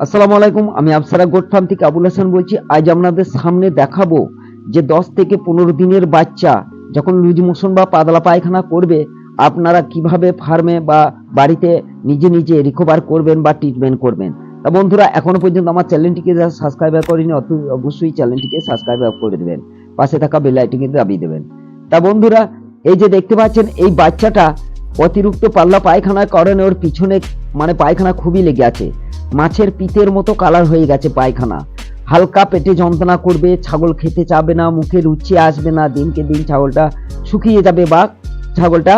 আসসালামু আলাইকুম। আমি আফসারা গোট ফার্ম থেকে আবুল হাসান বলছি। আজ আপনাদের সামনে দেখাবো যে 10 থেকে 15 দিনের বাচ্চা যখন লুজ মোশন বা পাতলা পায়খানা করবে, আপনারা কিভাবে ফার্মে বা বাড়িতে নিজে নিজে রিকভার করবেন বা ট্রিটমেন্ট করবেন। তা বন্ধুরা, এখনো পর্যন্ত আমার চ্যানেলটিকে যারা সাবস্ক্রাইব করেনি অবশ্যই চ্যানেলটিকে সাবস্ক্রাইব করে দেবেন, পাশে থাকা বেল আইকনটি দাবিয়ে দেবেন। তা বন্ধুরা, এই যে দেখতে পাচ্ছেন এই বাচ্চাটা অতিরিক্ত পাতলা পায়খানার কারণে ওর পিছনে মানে পায়খানা খুবই লেগে আছে, মাছের পিতের মতো কালার হয়ে গেছে পায়খানা, হালকা পেটে যন্ত্রণা করবে, ছাগল খেতে চাবে না, মুখে রুচি আসবে না, দিনকে দিন ছাগলটা শুকিয়ে যাবে বা ছাগলটা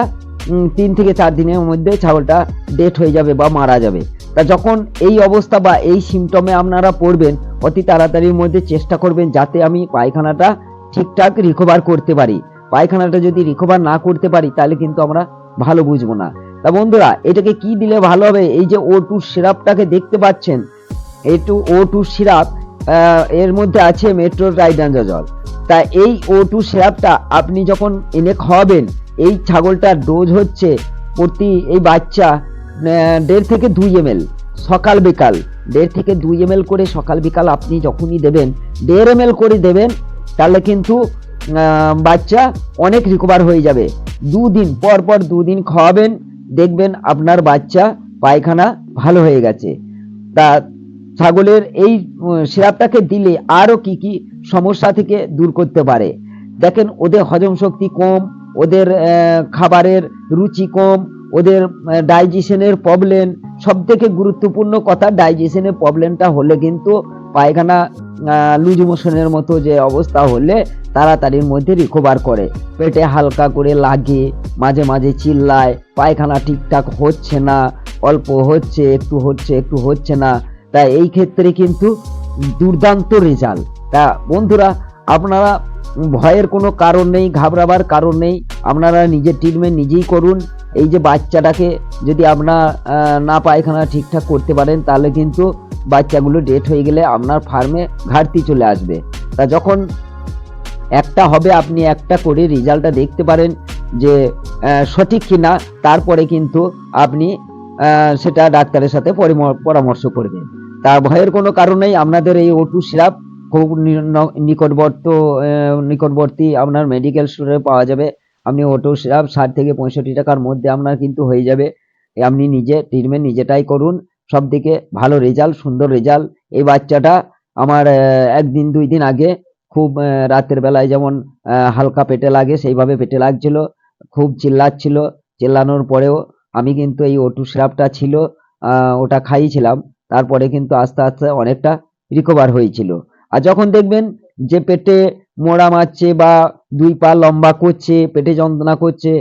3 থেকে 4 দিনের মধ্যে ছাগলটা ডেথ হয়ে যাবে বা মারা যাবে। তা যখন এই অবস্থা বা এই সিমটমে আপনারা পড়বেন, অতি তাড়াতাড়ির মধ্যে চেষ্টা করবেন যাতে আমি পায়খানাটা ঠিকঠাক রিকভার করতে পারি। পায়খানাটা যদি রিকভার না করতে পারি তাহলে কিন্তু আমরা ভালো বুঝবো না। তা বন্ধুরা, এটাকে কি দিলে ভালো হবে? এই যে O2 সিরাপটাকে দেখতে পাচ্ছেন, O2 সিরাপ, এর মধ্যে আছে মেট্রোট্রাইডানজল। তা এই O2 সিরাপটা আপনি যখন এনে খাওয়াবেন, এই ছাগলটার ডোজ হচ্ছে প্রতি এই বাচ্চা 1.5 থেকে 2 ml সকাল বিকাল, 1.5 থেকে 2 ml করে সকাল বিকাল আপনি যখনই দেবেন, 1.5 ml করে দেবেন, তাহলে কিন্তু বাচ্চা অনেক রিকভার হয়ে যাবে। 2 দিন পর পর 2 দিন খাওয়াবেন, দেখবেন আপনার বাচ্চা পায়খানা ভালো হয়ে গেছে। তা ছাগলের এই সিরাপটাকে দিলে আরো কি কি সমস্যা থেকে দূর করতে পারে? দেখেন, ওদের হজম শক্তি কম, ওদের খাবারের রুচি কম, ওদের ডাইজেশনের প্রবলেম, সব থেকে গুরুত্বপূর্ণ কথা, ডাইজেশনের প্রবলেমটা হলে কিন্তু পায়খানা লুজ মোশনের মতো যে অবস্থা হলে তাড়াতাড়ির মধ্যে রিকভার করে, পেটে হালকা করে লাগে, মাঝে মাঝে চিল্লায়, পায়খানা ঠিকঠাক হচ্ছে না, অল্প হচ্ছে, একটু হচ্ছে না। তাই এই ক্ষেত্রে কিন্তু দুর্দান্ত রেজাল্ট। তা বন্ধুরা, আপনারা ভয়ের কোনো কারণ নেই, ঘাবড়াবার কারণ নেই, আপনারা নিজের ট্রিটমেন্ট নিজেই করুন। এই যে বাচ্চাটাকে যদি আপনার না পায়খানা ঠিকঠাক করতে পারেন, তাহলে কিন্তু বাচ্চাগুলো ডেথ হয়ে গেলে আপনার ফার্মে ঘাটতি চলে আসবে। তা যখন একটা হবে, আপনি একটা করে রেজাল্টটা দেখতে পারেন যে সঠিক কিনা, তারপরে কিন্তু আপনি সেটা ডাক্তারের সাথে পরামর্শ করবেন। তার ভয়ের কোনো কারণ নেই। আপনাদের এই O2 সিরাপ খুব নিকটবর্তী আপনার মেডিকেল স্টোরে পাওয়া যাবে। আপনি O2 সিরাপ 60 থেকে 65 টাকার মধ্যে আপনার কিন্তু হয়ে যাবে। আপনি নিজে ট্রিটমেন্ট নিজেটাই করুন, সব থেকে ভালো রেজাল্ট, সুন্দর রেজাল্ট। এই বাচ্চাটা আমার 1 দিন 2 দিন আগে খুব রাতের বেলায় যেমন হালকা পেটে লাগে সেইভাবে পেটে লাগছিল, খুব চিল্লাচ্ছিল, চিল্লানোর পরেও আমি কিন্তু এই O2 সিরাপটা ছিল, ওটা খাইয়েছিলাম, তারপরে কিন্তু আস্তে আস্তে অনেকটা রিকভার হয়েছিল। আর যখন দেখবেন যে পেটে মোড়া মারছে বা 2 পা লম্বা করছে, পেটে যন্ত্রণা করছে,